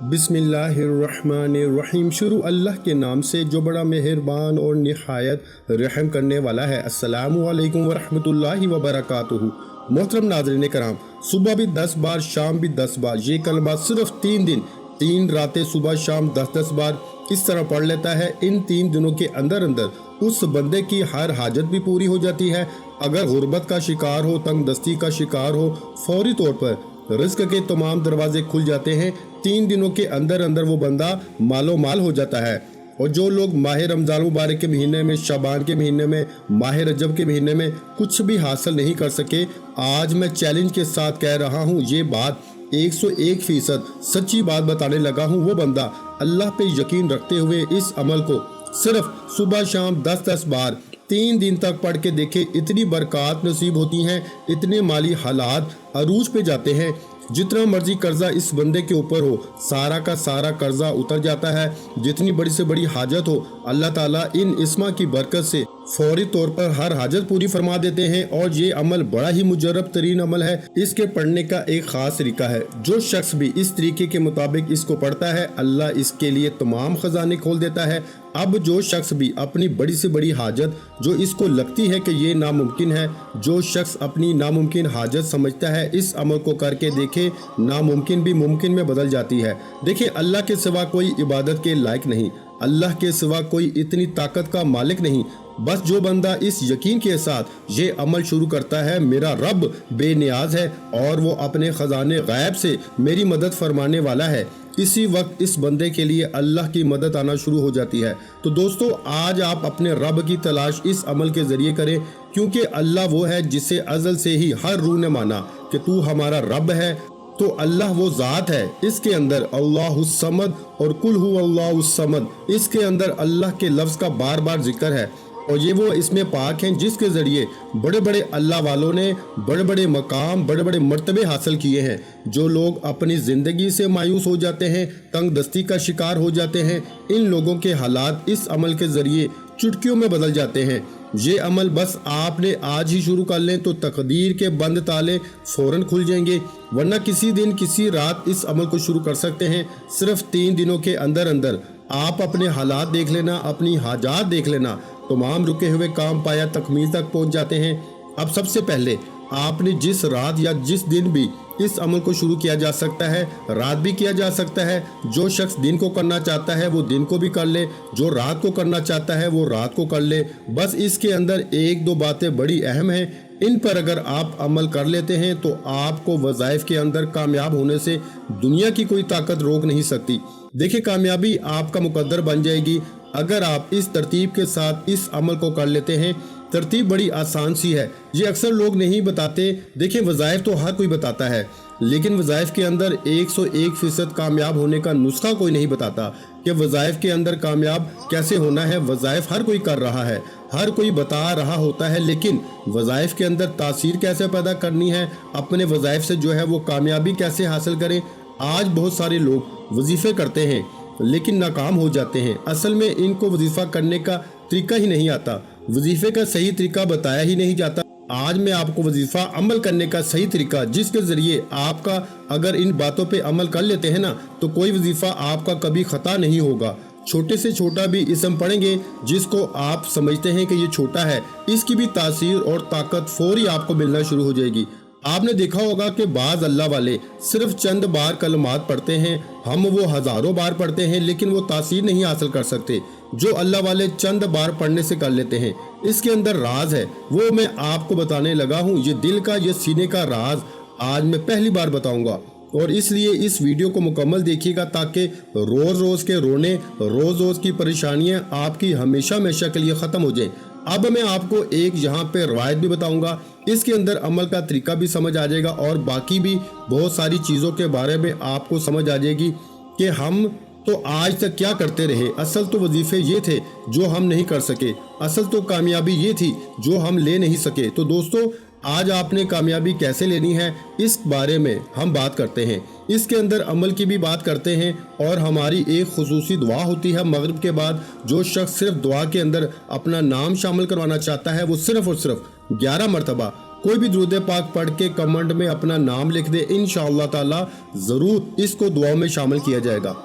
बिस्मिल्लाहिर्रहमानिर्रहीम। शुरू अल्लाह के नाम से जो बड़ा मेहरबान और निहायत रहम करने वाला है। अस्सलामु अलैकुम वरहमतुल्लाहि वबरकातुहू। मोहतरम नाज़रीन कराम, सुबह भी 10 बार, शाम भी 10 बार, ये कलमा सिर्फ 3 दिन 3 रातें सुबह शाम 10-10 बार इस तरह पढ़ लेता है। इन 3 दिनों के अंदर अंदर उस बंदे की हर हाजत भी पूरी हो जाती है। अगर गुर्बत का शिकार हो, तंग दस्ती का शिकार हो, फौरी तौर पर रिस्क के तमाम दरवाजे खुल जाते हैं। 3 दिनों के अंदर अंदर वो बंदा मालो माल हो जाता है। और जो लोग माह रमज़ान मुबारक के महीने में, शाबान के महीने में, माह रजब के महीने में कुछ भी हासिल नहीं कर सके, आज मैं चैलेंज के साथ कह रहा हूँ, ये बात 101% सच्ची बात बताने लगा हूँ। वो बंदा अल्लाह पे यकीन रखते हुए इस अमल को सिर्फ सुबह शाम 10-10 बार 3 दिन तक पढ़ के देखे, इतनी बरकत नसीब होती हैं, इतने माली हालात अरूज पे जाते हैं। जितना मर्जी कर्जा इस बंदे के ऊपर हो, सारा का सारा कर्जा उतर जाता है। जितनी बड़ी से बड़ी हाजत हो, अल्लाह ताला इन इस्मा की बरकत से फौरी तौर पर हर हाजत पूरी फरमा देते हैं। और ये अमल बड़ा ही मुजर्रब तरीन अमल है। इसके पढ़ने का एक खास तरीका है। जो शख्स भी इस तरीके के मुताबिक इसको पढ़ता है, अल्लाह इसके लिए तमाम खजाने खोल देता है। अब जो शख्स भी अपनी बड़ी से बड़ी हाजत, जो इसको लगती है कि ये नामुमकिन है, जो शख्स अपनी नामुमकिन हाजत समझता है, इस अमल को करके देखे, नामुमकिन भी मुमकिन में बदल जाती है। देखिए, अल्लाह के सिवा कोई इबादत के लायक नहीं, अल्लाह के सिवा कोई इतनी ताकत का मालिक नहीं। बस जो बंदा इस यकीन के साथ ये अमल शुरू करता है, मेरा रब बेनियाज है और वो अपने खजाने गायब से मेरी मदद फरमाने वाला है, इसी वक्त इस बंदे के लिए अल्लाह की मदद आना शुरू हो जाती है। तो दोस्तों, आज आप अपने रब की तलाश इस अमल के जरिए करें, क्योंकि अल्लाह वो है जिसे अज़ल से ही हर रूह ने माना कि तू हमारा रब है। तो अल्लाह वो ज़ात है, इसके अंदर अल्लाहुस समद और कुल हु अल्लाहुस समद, इसके अंदर अल्लाह के लफ्ज़ का बार बार जिक्र है। और ये वो इसमें पाक हैं जिसके ज़रिए बड़े बड़े अल्लाह वालों ने बड़े बड़े मकाम, बड़े बड़े मर्तबे हासिल किए हैं। जो लोग अपनी ज़िंदगी से मायूस हो जाते हैं, तंग दस्ती का शिकार हो जाते हैं, इन लोगों के हालात इस अमल के ज़रिए चुटकियों में बदल जाते हैं। ये अमल बस आपने आज ही शुरू कर लें तो तकदीर के बंद ताले फ़ौरन खुल जाएंगे, वरना किसी दिन किसी रात इस अमल को शुरू कर सकते हैं। सिर्फ 3 दिनों के अंदर अंदर आप अपने हालात देख लेना, अपनी हाजात देख लेना, तमाम रुके हुए काम पाया तकमील तक पहुंच जाते हैं। अब सबसे पहले आपने जिस रात या जिस दिन भी इस अमल को शुरू किया जा सकता है, रात भी किया जा सकता है। जो शख्स दिन को करना चाहता है वो दिन को भी कर ले, जो रात को करना चाहता है वो रात को कर ले। बस इसके अंदर 1-2 बातें बड़ी अहम हैं, इन पर अगर आप अमल कर लेते हैं तो आपको वज़ाइफ के अंदर कामयाब होने से दुनिया की कोई ताकत रोक नहीं सकती। देखिए, कामयाबी आपका मुकद्दर बन जाएगी अगर आप इस तरतीब के साथ इस अमल को कर लेते हैं। तरतीब बड़ी आसान सी है, ये अक्सर लोग नहीं बताते। देखिए, वज़ाइफ तो हर कोई बताता है, लेकिन वज़ाइफ के अंदर 101% कामयाब होने का नुस्खा कोई नहीं बताता कि वज़ाइफ के अंदर कामयाब कैसे होना है। वज़ाइफ हर कोई कर रहा है, हर कोई बता रहा होता है, लेकिन वज़ाइफ के अंदर तासीर कैसे पैदा करनी है, अपने वज़ाइफ से जो है वो कामयाबी कैसे हासिल करें। आज बहुत सारे लोग वजीफ़े करते हैं लेकिन नाकाम हो जाते हैं। असल में इनको वजीफ़ा करने का तरीका ही नहीं आता, वजीफ़े का सही तरीका बताया ही नहीं जाता। आज मैं आपको वजीफ़ा अमल करने का सही तरीका, जिसके ज़रिए आपका अगर इन बातों पे अमल कर लेते हैं ना, तो कोई वजीफ़ा आपका कभी ख़ता नहीं होगा। छोटे से छोटा भी इसम पढ़ेंगे जिसको आप समझते हैं कि ये छोटा है, इसकी भी तासीर और ताकत फौरी आपको मिलना शुरू हो जाएगी। आपने देखा होगा कि बाज़ अल्लाह वाले सिर्फ चंद बार कलमात पढ़ते हैं, हम वो हज़ारों बार पढ़ते हैं, लेकिन वो तासीर नहीं हासिल कर सकते जो अल्लाह वाले चंद बार पढ़ने से कर लेते हैं। इसके अंदर राज है, वो मैं आपको बताने लगा हूँ। ये दिल का, ये सीने का राज आज मैं पहली बार बताऊँगा, और इसलिए इस वीडियो को मुकम्मल देखिएगा ताकि रोज़ रोज़ के रोने, रोज़ रोज़ की परेशानियाँ आपकी हमेशा हमेशा के लिए ख़त्म हो जाए। अब मैं आपको एक यहाँ पे रवायत भी बताऊंगा, इसके अंदर अमल का तरीका भी समझ आ जाएगा और बाकी भी बहुत सारी चीज़ों के बारे में आपको समझ आ जाएगी कि हम तो आज तक क्या करते रहे। असल तो वजीफ़े ये थे जो हम नहीं कर सके, असल तो कामयाबी ये थी जो हम ले नहीं सके। तो दोस्तों, आज आपने कामयाबी कैसे लेनी है इस बारे में हम बात करते हैं। इसके अंदर अमल की भी बात करते हैं और हमारी एक खुसूसी दुआ होती है मगरिब के बाद। जो शख्स सिर्फ दुआ के अंदर अपना नाम शामिल करवाना चाहता है वो सिर्फ और सिर्फ 11 मरतबा कोई भी दुरूद पाक पढ़ के कमेंट में अपना नाम लिख दे, इंशाअल्लाह ताला ज़रूर इसको दुआ में शामिल किया जाएगा।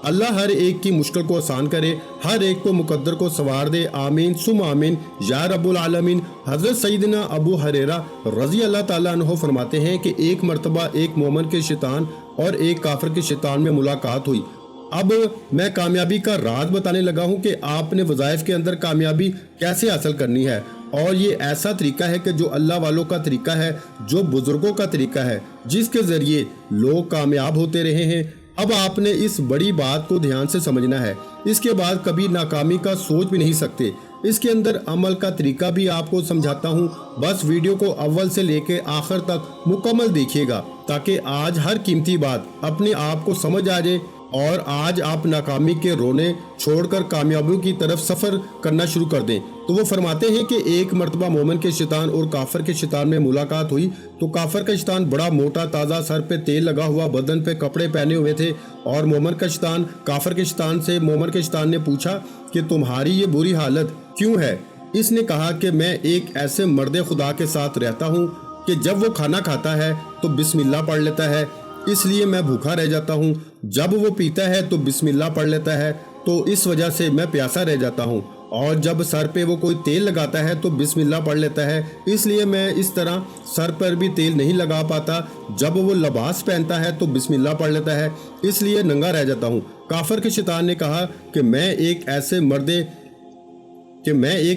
अल्लाह हर एक की मुश्किल को आसान करे, हर एक को मुकद्दर को सवार दे, आमीन सुम आमीन या रब्बुल आलमीन। हज़रत सईदना अबू हुरैरा रज़ी अल्लाह ताला अन्हु फरमाते हैं कि एक मरतबा एक मोमिन के शैतान और एक काफिर के शैतान में मुलाकात हुई। अब मैं कामयाबी का राज बताने लगा हूँ कि आपने वज़ाइफ के अंदर कामयाबी कैसे हासिल करनी है, और ये ऐसा तरीका है कि जो अल्लाह वालों का तरीका है, जो बुजुर्गों का तरीका है, जिसके ज़रिए लोग कामयाब होते रहे हैं। अब आपने इस बड़ी बात को ध्यान से समझना है, इसके बाद कभी नाकामी का सोच भी नहीं सकते। इसके अंदर अमल का तरीका भी आपको समझाता हूँ, बस वीडियो को अव्वल से लेके आखिर तक मुकम्मल देखिएगा ताकि आज हर कीमती बात अपने आप को समझ आ जाए और आज आप नाकामी के रोने छोड़कर कामयाबी की तरफ सफ़र करना शुरू कर दें। तो वो फरमाते हैं कि एक मरतबा मोमिन के शैतान और काफिर के शैतान में मुलाकात हुई तो काफिर का शैतान बड़ा मोटा ताज़ा, सर पे तेल लगा हुआ, बदन पे कपड़े पहने हुए थे, और मोमिन का शैतान काफिर के शैतान से मोमिन के शैतान ने पूछा कि तुम्हारी ये बुरी हालत क्यों है। इसने कहा कि मैं एक ऐसे मर्द खुदा के साथ रहता हूँ कि जब वो खाना खाता है तो बिस्मिल्लाह पढ़ लेता है, इसलिए मैं भूखा रह जाता हूँ। जब वो पीता है तो बिस्मिल्लाह पढ़ लेता है, तो इस वजह से मैं प्यासा रह जाता हूँ। और जब सर पे वो कोई तेल लगाता है तो बिस्मिल्लाह पढ़ लेता है, इसलिए मैं इस तरह सर पर भी तेल नहीं लगा पाता। जब वो लिबास पहनता है तो बिस्मिल्लाह पढ़ लेता है, इसलिए नंगा रह जाता हूँ। काफिर के शैतान ने कहा कि मैं एक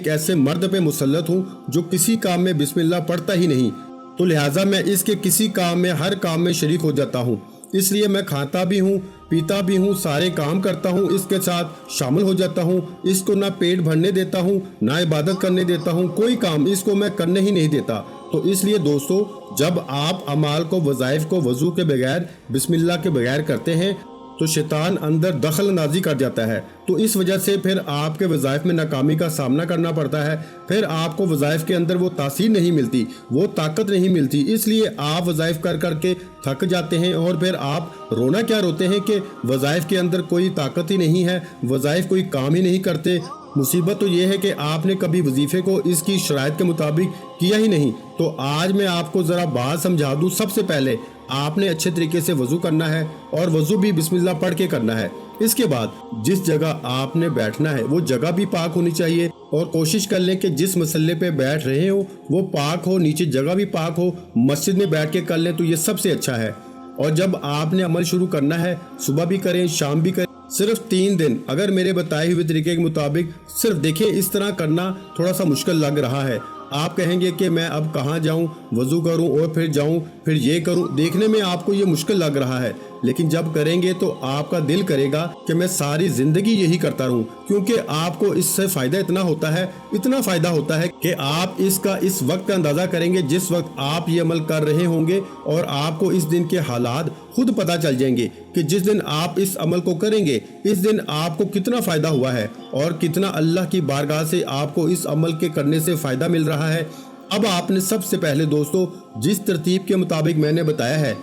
ऐसे मर्द पे मुसल्लत हूँ जो किसी काम में बिस्मिल्लाह पढ़ता ही नहीं, तो लिहाजा मैं इसके किसी काम में हर काम में शरीक हो जाता हूँ, इसलिए मैं खाता भी हूँ, पीता भी हूँ, सारे काम करता हूँ, इसके साथ शामिल हो जाता हूँ। इसको ना पेट भरने देता हूँ, ना इबादत करने देता हूँ, कोई काम इसको मैं करने ही नहीं देता। तो इसलिए दोस्तों, जब आप अमाल को, वज़ाइफ को वज़ू के बगैर, बिस्मिल्लाह के बगैर करते हैं तो शैतान अंदर दखल अंदाजी कर जाता है, तो इस वजह से फिर आपके वज़ाइफ में नाकामी का सामना करना पड़ता है। फिर आपको वज़ाइफ के अंदर वो तासीर नहीं मिलती, वो ताकत नहीं मिलती, इसलिए आप वज़ाइफ कर करके थक जाते हैं और फिर आप रोना क्या रोते हैं कि वज़ाइफ के अंदर कोई ताकत ही नहीं है, वज़ाइफ कोई काम ही नहीं करते। मुसीबत तो ये है कि आपने कभी वजीफे को इसकी शराइत के मुताबिक किया ही नहीं। तो आज मैं आपको ज़रा बात समझा दूँ। सबसे पहले आपने अच्छे तरीके से वज़ू करना है और वज़ू भी बिस्मिल्लाह पढ़ के करना है। इसके बाद जिस जगह आपने बैठना है वो जगह भी पाक होनी चाहिए, और कोशिश कर लें कि जिस मसल्ले पे बैठ रहे हो वो पाक हो, नीचे जगह भी पाक हो। मस्जिद में बैठ के कर लें तो ये सबसे अच्छा है। और जब आपने अमल शुरू करना है, सुबह भी करें, शाम भी करें, सिर्फ 3 दिन अगर मेरे बताए हुए तरीके के मुताबिक सिर्फ देखें। इस तरह करना थोड़ा सा मुश्किल लग रहा है, आप कहेंगे कि मैं अब कहाँ जाऊँ, वज़ू करूँ और फिर जाऊँ, फिर ये करूँ, देखने में आपको ये मुश्किल लग रहा है, लेकिन जब करेंगे तो आपका दिल करेगा कि मैं सारी ज़िंदगी यही करता रहूँ, क्योंकि आपको इससे फ़ायदा इतना फ़ायदा होता है कि आप इसका इस वक्त का अंदाज़ा करेंगे जिस वक्त आप ये अमल कर रहे होंगे, और आपको इस दिन के हालात खुद पता चल जाएंगे कि जिस दिन आप इस अमल को करेंगे इस दिन आपको कितना फ़ायदा हुआ है और कितना अल्लाह की बारगाह से आपको इस अमल के करने से फ़ायदा मिल रहा है। अब आपने सबसे पहले दोस्तों जिस तरतीब के मुताबिक मैंने बताया है,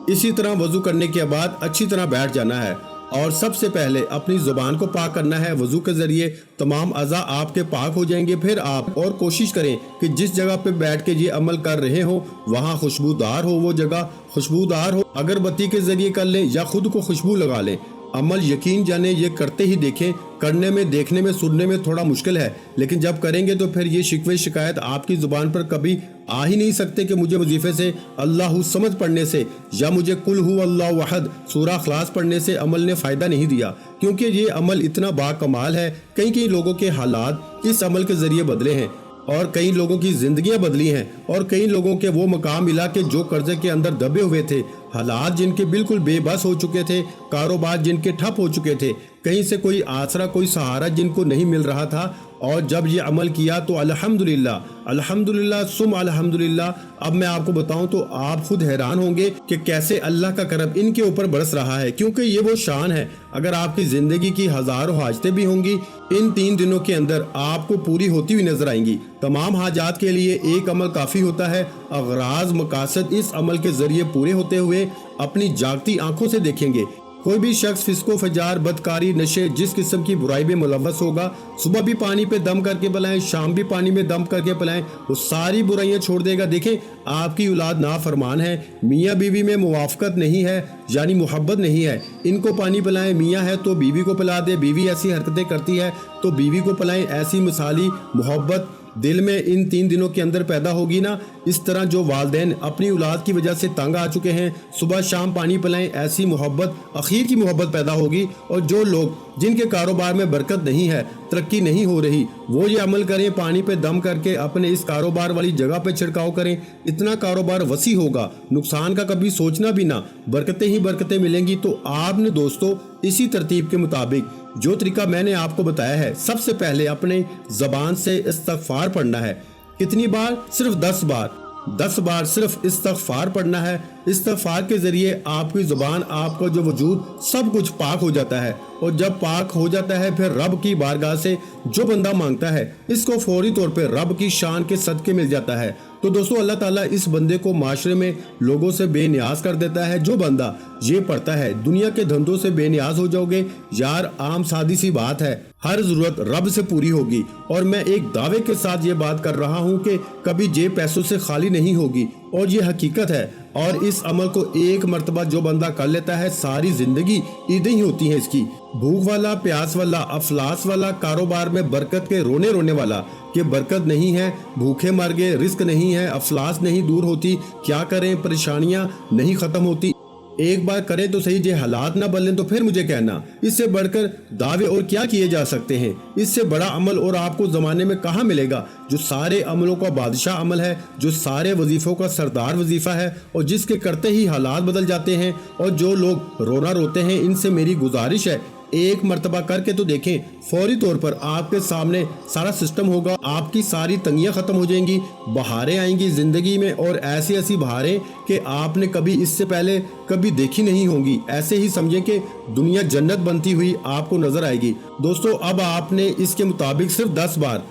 इसी तरह वज़ू करने के बाद अच्छी तरह बैठ जाना है, और सबसे पहले अपनी ज़ुबान को पाक करना है। वज़ू के ज़रिए तमाम अज़ा आपके पाक हो जाएंगे। फिर आप और कोशिश करें कि जिस जगह पे बैठ के ये अमल कर रहे हो वहाँ खुशबूदार हो, वो जगह खुशबूदार हो। अगरबत्ती के ज़रिए कर लें या खुद को खुशबू लगा लें। अमल यकीन जाने ये करते ही देखें, करने में, देखने में, सुनने में थोड़ा मुश्किल है, लेकिन जब करेंगे तो फिर ये शिकवे शिकायत आपकी ज़ुबान पर कभी आ ही नहीं सकते कि मुझे वजीफे से अल्लाहु समद पढ़ने से या मुझे कुल हु अल्लाहु अहद सूरा खलास पढ़ने से अमल ने फ़ायदा नहीं दिया, क्योंकि ये अमल इतना बाकमाल है। कई लोगों के हालात इस अमल के ज़रिए बदले हैं, और कई लोगों की ज़िंदगियां बदली हैं, और कई लोगों के वो मकाम मिला कि जो कर्जे के अंदर दबे हुए थे, हालात जिनके बिल्कुल बेबस हो चुके थे, कारोबार जिनके ठप हो चुके थे, कहीं से कोई आसरा, कोई सहारा जिनको नहीं मिल रहा था, और जब ये अमल किया तो अल्हम्दुलिल्लाह सुम अल्हम्दुलिल्लाह। अब मैं आपको बताऊं तो आप खुद हैरान होंगे कि कैसे अल्लाह का करम इनके ऊपर बरस रहा है, क्योंकि ये वो शान है। अगर आपकी ज़िंदगी की हज़ारों हाजतें भी होंगी, इन 3 दिनों के अंदर आपको पूरी होती हुई नजर आएंगी। तमाम हाजात के लिए एक अमल काफ़ी होता है। अगराज मकासद इस अमल के ज़रिए पूरे होते हुए अपनी जागती आंखों से देखेंगे, कोई भी शख्स फिस्को फजार बदकारी नशे जिस किस्म की बुराई में मुलव्वस होगा, सुबह भी पानी पे दम करके पिलाएं, शाम भी पानी में दम करके पिलाएं, वो सारी बुराइयां छोड़ देगा। देखें, आपकी औलाद नाफरमान है, मियाँ बीवी में मुवाफकत नहीं है, यानी मोहब्बत नहीं है, इनको पानी पिलाएं। मियाँ है तो बीवी को पिला दे, बीवी ऐसी हरकतें करती है तो बीवी को पिलाएं। ऐसी मिसाली मोहब्बत दिल में इन 3 दिनों के अंदर पैदा होगी ना। इस तरह जो वालिदैन अपनी औलाद की वजह से तंग आ चुके हैं, सुबह शाम पानी पिलाएं, ऐसी मोहब्बत आखिर की मोहब्बत पैदा होगी। और जो लोग जिनके कारोबार में बरकत नहीं है, तरक्की नहीं हो रही, वो ये अमल करें, पानी पे दम करके अपने इस कारोबार वाली जगह पे छिड़काव करें। इतना कारोबार वसी होगा, नुकसान का कभी सोचना भी ना, बरकतें ही बरकतें मिलेंगी। तो आपने दोस्तों इसी तरतीब के मुताबिक जो तरीका मैंने आपको बताया है, सबसे पहले अपने ज़बान से इस्तग़फ़ार पढ़ना है। कितनी बार? सिर्फ 10 बार। 10 बार सिर्फ इस्तग़फ़ार पढ़ना है। इस्तग़फ़ार के ज़रिए आपकी ज़ुबान, आपका जो वजूद, सब कुछ पाक हो जाता है। और जब पाक हो जाता है, फिर रब की बारगाह से जो बंदा मांगता है, इसको फौरी तौर पे रब की शान के सदके मिल जाता है। तो दोस्तों अल्लाह ताला इस बंदे को माशरे में लोगों से बेनियाज कर देता है। जो बंदा ये पढ़ता है, दुनिया के धंधों से बेनियाज हो जाओगे यार, आम सादी सी बात है, हर जरूरत रब से पूरी होगी। और मैं एक दावे के साथ ये बात कर रहा हूँ कि कभी जेब पैसों से खाली नहीं होगी, और ये हकीकत है। और इस अमल को एक मर्तबा जो बंदा कर लेता है, सारी जिंदगी ईदें ही होती हैं इसकी। भूख वाला, प्यास वाला, अफलास वाला, कारोबार में बरकत के रोने वाला कि बरकत नहीं है, भूखे मर गए, रिस्क नहीं है, अफलास नहीं दूर होती, क्या करें, परेशानियां नहीं खत्म होती। एक बार करें तो सही, जे हालात ना बदलें तो फिर मुझे कहना। इससे बढ़कर दावे और क्या किए जा सकते हैं? इससे बड़ा अमल और आपको ज़माने में कहाँ मिलेगा, जो सारे अमलों का बादशाह अमल है, जो सारे वजीफ़ों का सरदार वजीफ़ा है, और जिसके करते ही हालात बदल जाते हैं। और जो लोग रोना रोते हैं, इनसे मेरी गुजारिश है, एक मर्तबा करके तो देखें, फौरी तौर पर आपके सामने सारा सिस्टम होगा, आपकी सारी तंगियां खत्म हो जाएंगी, बहारें आएंगी जिंदगी में, और ऐसी ऐसी बहारें कि आपने कभी इससे पहले कभी देखी नहीं होंगी। ऐसे ही समझें कि दुनिया जन्नत बनती हुई आपको नजर आएगी। दोस्तों अब आपने इसके मुताबिक सिर्फ 10 बार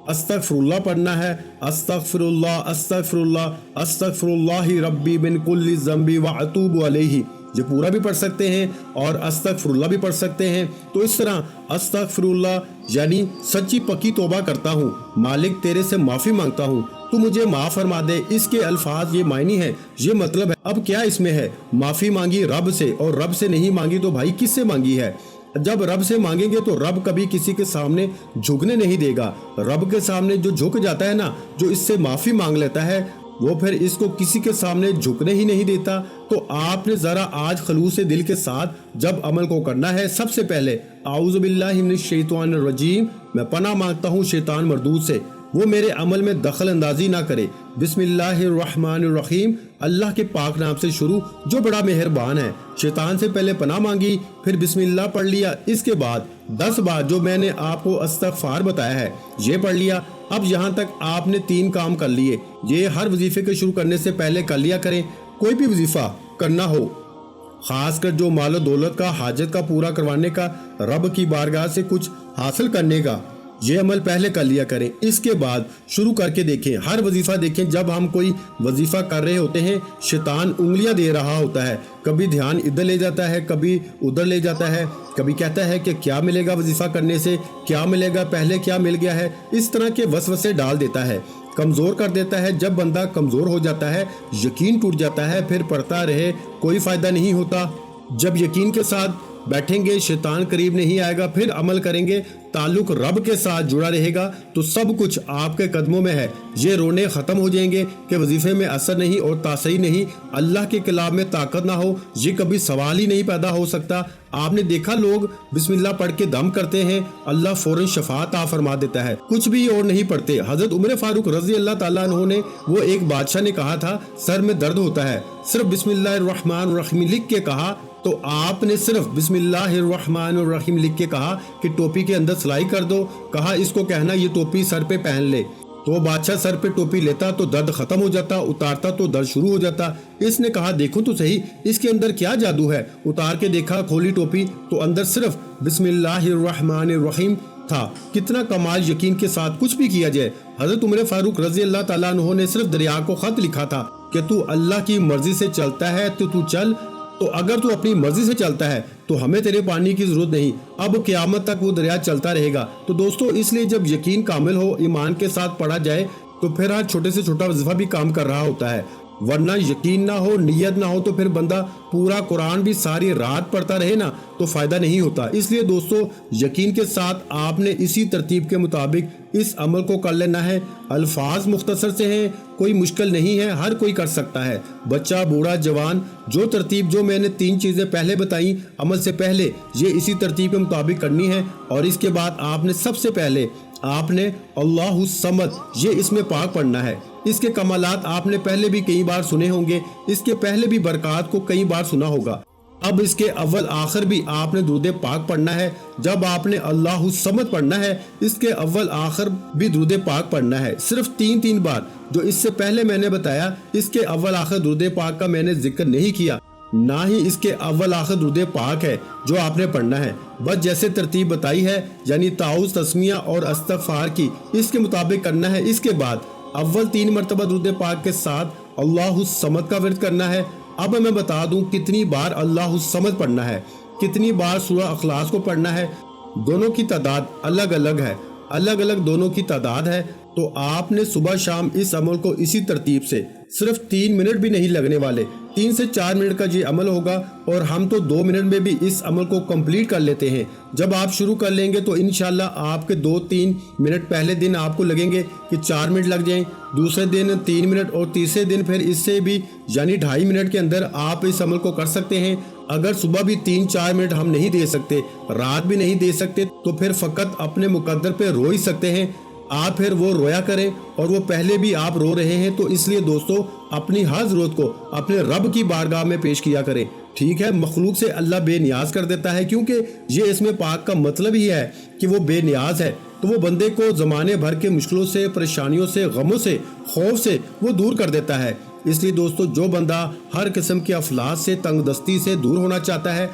अस्तगफिरुल्लाह पढ़ना है। अस्तगफिरुल्लाह अस्तगफिरुल्लाह अस्तगफिरुल्लाहि रब्बी मिन कुल्ली ज़ंबी व अतूबु अलैहि, ये पूरा भी पढ़ सकते हैं और अस्तगफिरुल्लाह भी पढ़ सकते हैं। तो इस तरह अस्तगफिरुल्लाह यानी सच्ची पक्की तौबा करता हूँ, मालिक तेरे से माफ़ी मांगता हूँ, तू मुझे माफ़ फरमा दे। इसके अल्फाज ये मायनी है, ये मतलब है। अब क्या इसमें है? माफ़ी मांगी रब से, और रब से नहीं मांगी तो भाई किससे मांगी है? जब रब से मांगेंगे तो रब कभी किसी के सामने झुकने नहीं देगा। रब के सामने जो झुक जाता है ना, जो इससे माफ़ी मांग लेता है, वो फिर इसको किसी के सामने झुकने ही नहीं देता। तो आपने ज़रा आज खलूस दिल के साथ जब अमल को करना है, सबसे पहले आऊज़ु बिल्लाहि मिनश शैतानिर रजीम, मैं पनाह मांगता हूँ शैतान मरदूद से, वो मेरे अमल में दखल अंदाजी ना करे। बिस्मिल्लाहिर्रहमानिर्रहीम, अल्लाह के पाक नाम से शुरू जो बड़ा मेहरबान है। शैतान से पहले पनाह मांगी, फिर बिस्मिल्लाह पढ़ लिया, इसके बाद 10 बार जो मैंने आपको अस्तगफार बताया है ये पढ़ लिया। अब यहाँ तक आपने 3 काम कर लिए। ये हर वजीफे के शुरू करने से पहले कर लिया करें। कोई भी वजीफा करना हो, खासकर जो मालो दौलत का, हाजत का पूरा करवाने का, रब की बारगाह से कुछ हासिल करने का, ये अमल पहले कर लिया करें। इसके बाद शुरू करके देखें, हर वजीफा देखें। जब हम कोई वजीफा कर रहे होते हैं, शैतान उंगलियां दे रहा होता है, कभी ध्यान इधर ले जाता है, कभी उधर ले जाता है, कभी कहता है कि क्या मिलेगा वजीफा करने से, क्या मिलेगा, पहले क्या मिल गया है, इस तरह के वसवसे डाल देता है, कमज़ोर कर देता है। जब बंदा कमज़ोर हो जाता है, यकीन टूट जाता है, फिर पढ़ता रहे कोई फ़ायदा नहीं होता। जब यकीन के साथ बैठेंगे, शैतान करीब नहीं आएगा, फिर अमल करेंगे, ताल्लुक रब के साथ जुड़ा रहेगा, तो सब कुछ आपके कदमों में है। ये रोने ख़त्म हो जाएंगे कि वजीफे में असर नहीं और तासीर नहीं, अल्लाह के कलाम में ताकत ना हो, ये कभी सवाल ही नहीं पैदा हो सकता। आपने देखा लोग बिस्मिल्लाह पढ़ के दम करते हैं, अल्लाह फौरन शफात आ फरमा देता है, कुछ भी और नहीं पढ़ते। हजरत उमर फारूक रजी अल्लाह ताला अन्हु ने, वो एक बादशाह ने कहा था सर में दर्द होता है, सिर्फ बिस्मिल्लाहिर्रहमानिर्रहीम लिख के कहा, तो आपने सिर्फ बिस्मिल्लाहिर्रहमानिर्रहीम लिख के कहा कि टोपी के अंदर सिलाई कर दो, कहा इसको कहना ये टोपी सर पे पहन ले, तो बादशाह सर पे टोपी लेता तो दर्द खत्म हो जाता, उतारता तो दर्द शुरू हो जाता। इसने कहा देखो तो सही इसके अंदर क्या जादू है। उतार के देखा, खोली टोपी, तो अंदर सिर्फ बिस्मिल्लाहिर्रहमानिर्रहीम था। कितना कमाल यकीन के साथ कुछ भी किया जाए। हजरत उमर फारूक रजी अल्लाह ताला अन्हु ने सिर्फ दरिया को खत लिखा था कि तू अल्लाह की मर्जी से चलता है तो तू चल, تو اگر تو اپنی مرضی سے چلتا ہے تو ہمیں تیرے پانی کی ضرورت نہیں، اب قیامت تک وہ دریا چلتا رہے گا۔ تو دوستو اس لیے جب یقین کامل ہو، ایمان کے ساتھ پڑھا جائے تو پھر ہر چھوٹے سے چھوٹا وظیفہ بھی کام کر رہا ہوتا ہے، ورنہ یقین نہ ہو، نیت نہ ہو تو پھر بندہ پورا قرآن بھی ساری رات پڑھتا رہے نا تو فائدہ نہیں ہوتا۔ اس لیے دوستو یقین کے ساتھ آپ نے اسی ترتیب کے مطابق اس عمل کو کر لینا ہے۔ الفاظ مختصر سے ہیں، کوئی مشکل نہیں ہے، ہر کوئی کر سکتا ہے، بچہ، بوڑھا، جوان۔ جو ترتیب جو میں نے 3 چیزیں پہلے بتائیں عمل سے پہلے، یہ اسی ترتیب کے مطابق کرنی ہے۔ اور اس کے بعد آپ نے سب سے پہلے آپ نے اللہ الصمد یہ اس میں پاک پڑھنا ہے۔ اس کے کمالات آپ نے پہلے بھی کئی بار سنے ہوں گے، اس کے پہلے بھی برکات کو کئی بار سنا ہوگا۔ اب اس کے اول آخر بھی آپ نے درود پاک پڑھنا ہے۔ جب آپ نے اللہ الصمد پڑھنا ہے، اس کے اول آخر بھی درود پاک پڑھنا ہے، صرف 3 بار۔ جو اس سے پہلے میں نے بتایا، اس کے اول آخر درود پاک کا میں نے ذکر نہیں کیا، نہ ہی اس کے اول آخر درود پاک ہے جو آپ نے پڑھنا ہے، بس جیسے ترتیب بتائی ہے، یعنی تعوذ، تسمیہ اور استغفار کی، اس کے مطابق کرنا ہے۔ اس کے بعد اول 3 مرتبہ درود پاک کے ساتھ اللہ الصمد کا ورد کرنا ہے۔ اب میں بتا دوں کتنی بار اللہ الصمد پڑھنا ہے، کتنی بار سورہ اخلاص کو پڑھنا ہے۔ دونوں کی تعداد الگ الگ ہے، الگ الگ دونوں کی تعداد ہے۔ تو آپ نے صبح شام اس عمل کو اسی ترتیب سے، صرف 3 منٹ بھی نہیں لگنے والے، 3 سے 4 منٹ کا یہ عمل ہوگا، اور ہم تو 2 منٹ میں بھی اس عمل کو کمپلیٹ کر لیتے ہیں۔ جب آپ شروع کر لیں گے تو انشاءاللہ آپ کے 2-3 منٹ پہلے دن آپ کو لگیں گے کہ 4 منٹ لگ جائیں، دوسرے دن 3 منٹ، اور تیسرے دن پھر اس سے بھی یعنی 2.5 منٹ کے اندر آپ اس عمل کو کر سکتے ہیں۔ اگر صبح بھی 3-4 منٹ ہم نہیں دے سکتے، رات بھی نہیں دے سکتے، تو پھر فقط اپنے مقدر پہ رو ہی سکتے ہیں۔ آپ پھر وہ رویا کریں، اور وہ پہلے بھی آپ رو رہے ہیں، تو اس لیے دوستو اپنی ہر ضرورت کو اپنے رب کی بارگاہ میں پیش کیا کریں، ٹھیک ہے؟ مخلوق سے اللہ بے نیاز کر دیتا ہے، کیونکہ یہ اس میں پاک کا مطلب ہی ہے کہ وہ بے نیاز ہے، تو وہ بندے کو زمانے بھر کے مشکلوں سے، پریشانیوں سے، غموں سے، خوف سے وہ دور کر دیتا ہے۔ اس لیے دوستو جو بندہ ہر قسم کے افلاس سے، تنگ دستی سے دور ہونا چاہتا ہے،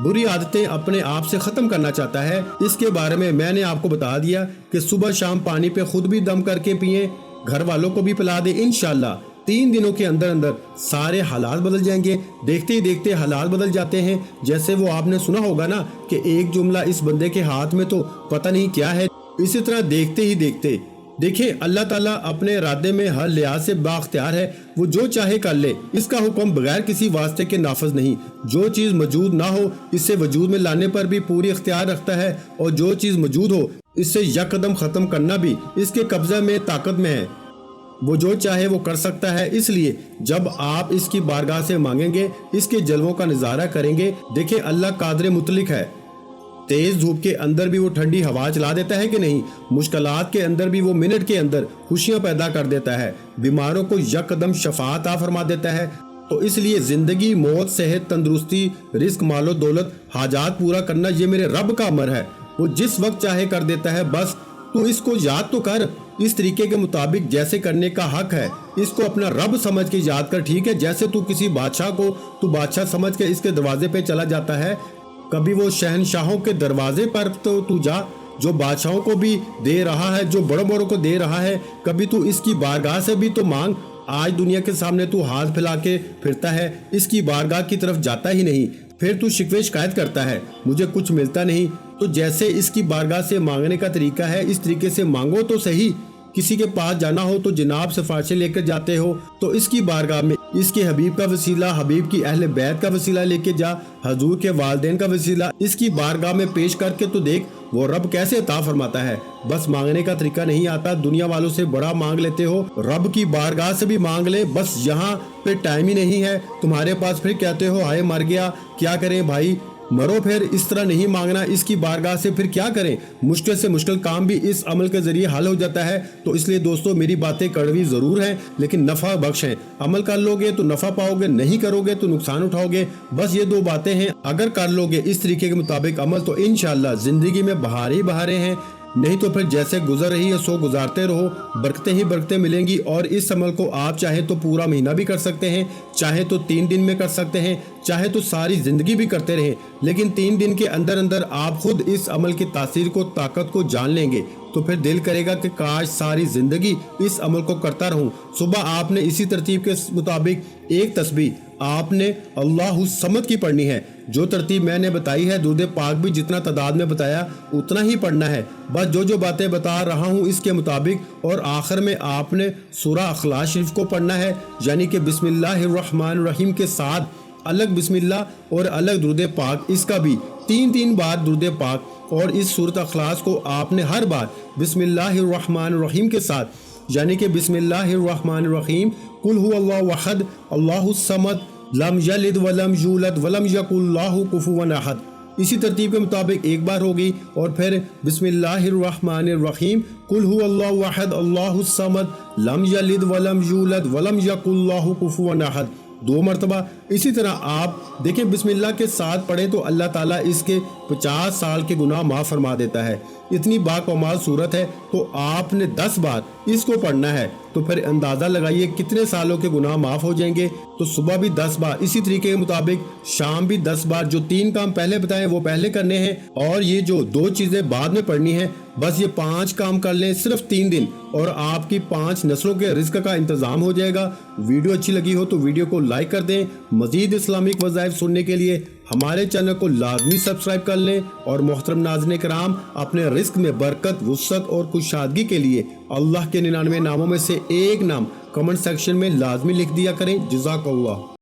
بری عادتیں اپنے آپ سے ختم کرنا چاہتا ہے، اس کے بارے میں نے آپ کو بتا دیا کہ صبح شام پانی پہ خود بھی دم کر کے پئیں، گھر والوں کو بھی پلا دیں، انشاءاللہ 3 دنوں کے اندر اندر سارے حالات بدل جائیں گے۔ دیکھتے ہی دیکھتے حالات بدل جاتے ہیں، جیسے وہ آپ نے سنا ہوگا نا کہ ایک جملہ اس بندے کے ہاتھ میں تو پتہ نہیں کیا ہے، اسی طرح دیکھتے ہی دیکھتے دیکھیں اللہ تعالیٰ اپنے ارادے میں ہر لحاظ سے بااختیار ہے، وہ جو چاہے کر لے، اس کا حکم بغیر کسی واسطے کے نافذ نہیں۔ جو چیز موجود نہ ہو اسے وجود میں لانے پر بھی پوری اختیار رکھتا ہے، اور جو چیز موجود ہو اس سے یک قدم ختم کرنا بھی اس کے قبضہ میں، طاقت میں ہے، وہ جو چاہے وہ کر سکتا ہے۔ اس لیے جب آپ اس کی بارگاہ سے مانگیں گے، اس کے جلووں کا نظارہ کریں گے، دیکھیں اللہ قادر مطلق ہے، تیز دھوپ کے اندر بھی وہ ٹھنڈی ہوا چلا دیتا ہے کہ نہیں، مشکلات کے اندر بھی وہ منٹ کے اندر خوشیاں پیدا کر دیتا ہے، بیماروں کو یک قدم شفا عطا فرما دیتا ہے۔ تو اس لیے زندگی، موت، صحت، تندرستی، رزق، مال و دولت، حاجات پورا کرنا یہ میرے رب کا امر ہے، وہ جس وقت چاہے کر دیتا ہے، بس تو اس کو یاد تو کر، اس طریقے کے مطابق جیسے کرنے کا حق ہے، اس کو اپنا رب سمجھ کے یاد کر، ٹھیک ہے؟ جیسے تو کسی بادشاہ کو تو بادشاہ سمجھ کے اس کے دروازے پہ چلا جاتا ہے، کبھی وہ شہنشاہوں کے دروازے پر تو جا جو بادشاہوں کو بھی دے رہا ہے، جو بڑوں بڑوں کو دے رہا ہے، کبھی تو اس کی بارگاہ سے بھی تو مانگ۔ آج دنیا کے سامنے تو ہاتھ پھیلا کے پھرتا ہے، اس کی بارگاہ کی طرف جاتا ہی نہیں، پھر تو شکوے شکایت کرتا ہے مجھے کچھ ملتا نہیں۔ تو جیسے اس کی بارگاہ سے مانگنے کا طریقہ ہے، اس طریقے سے مانگو تو صحیح۔ کسی کے پاس جانا ہو تو جناب سفارشیں لے کر جاتے ہو، تو اس کی بارگاہ میں اس کے حبیب کا وسیلہ، حبیب کی اہل بیت کا وسیلہ لے کے جا، حضور کے والدین کا وسیلہ اس کی بارگاہ میں پیش کر کے تو دیکھ وہ رب کیسے عطا فرماتا ہے۔ بس مانگنے کا طریقہ نہیں آتا، دنیا والوں سے بڑا مانگ لیتے ہو، رب کی بارگاہ سے بھی مانگ لے، بس یہاں پہ ٹائم ہی نہیں ہے تمہارے پاس، پھر کہتے ہو ہائے مر گیا، کیا کریں بھائی، مرو پھر، اس طرح نہیں مانگنا اس کی بارگاہ سے، پھر کیا کریں؟ مشکل سے مشکل کام بھی اس عمل کے ذریعے حل ہو جاتا ہے۔ تو اس لیے دوستو میری باتیں کڑوی ضرور ہیں لیکن نفع بخش ہیں، عمل کر لو گے تو نفع پاؤ گے، نہیں کرو گے تو نقصان اٹھاؤ گے، بس یہ 2 باتیں ہیں۔ اگر کر لو گے اس طریقے کے مطابق عمل تو انشاءاللہ زندگی میں بہار ہی بہاریں ہیں۔ نہیں تو پھر جیسے گزر رہی ہے سو گزارتے رہو، برکتیں ہی برکتیں ملیں گی۔ اور اس عمل کو آپ چاہے تو پورا مہینہ بھی کر سکتے ہیں، چاہے تو 3 دن میں کر سکتے ہیں، چاہے تو ساری زندگی بھی کرتے رہیں، لیکن 3 دن کے اندر اندر آپ خود اس عمل کی تاثیر کو، طاقت کو جان لیں گے تو پھر دل کرے گا کہ کاش ساری زندگی اس عمل کو کرتا رہوں۔ صبح آپ نے اسی ترتیب کے مطابق ایک تسبیح آپ نے اللہ الصمد کی پڑھنی ہے، جو ترتیب میں نے بتائی ہے۔ درود پاک بھی جتنا تعداد میں بتایا اتنا ہی پڑھنا ہے، بس جو باتیں بتا رہا ہوں اس کے مطابق۔ اور آخر میں آپ نے سورہ اخلاص شریف کو پڑھنا ہے، یعنی کہ بسم اللہ الرحمن الرحیم کے ساتھ الگ بسم اللہ اور الگ درود پاک، اس کا بھی 3 بار درود پاک۔ اور اس سورۃ اخلاص کو آپ نے ہر بار بسم اللہ الرحمن الرحیم کے ساتھ، یعنی کہ بسم اللہ الرحمن الرحیم قل هو اللہ احد اللہ الصمد لم یلد ولم یولد ولم یکن لہ کفوا احد، اسی ترتیب کے مطابق ایک بار ہوگی۔ اور پھر بسم اللہ الرحمن الرحیم قل هو اللہ احد اللہ الصمد لم یلد ولم یولد ولم یکن لہ کفوا احد 2 مرتبہ۔ اسی طرح آپ دیکھیں بسم اللہ کے ساتھ پڑھیں تو اللہ تعالیٰ اس کے 50 سال کے گناہ معاف فرما دیتا ہے۔ اتنی باکمال صورت ہے تو آپ نے 10 بار اس کو پڑھنا ہے، تو پھر اندازہ لگائیے کتنے سالوں کے گناہ معاف ہو جائیں گے۔ تو صبح بھی 10 بار اسی طریقے کے مطابق، شام بھی 10 بار، جو 3 کام پہلے بتائیں وہ پہلے کرنے ہیں، اور یہ جو 2 چیزیں بعد میں پڑھنی ہیں، بس یہ 5 کام کر لیں صرف 3 دن، اور آپ کی 5 نسلوں کے رزق کا انتظام ہو جائے گا۔ ویڈیو اچھی لگی ہو تو ویڈیو کو لائک کر دیں۔ مزید اسلامک وظائف سننے کے لیے ہمارے چینل کو لازمی سبسکرائب کر لیں۔ اور محترم ناظرین کرام، اپنے رزق میں برکت، وسعت اور کشادگی کے لیے اللہ کے 99 ناموں میں سے ایک نام کمنٹ سیکشن میں لازمی لکھ دیا کریں۔ جزاک اللہ۔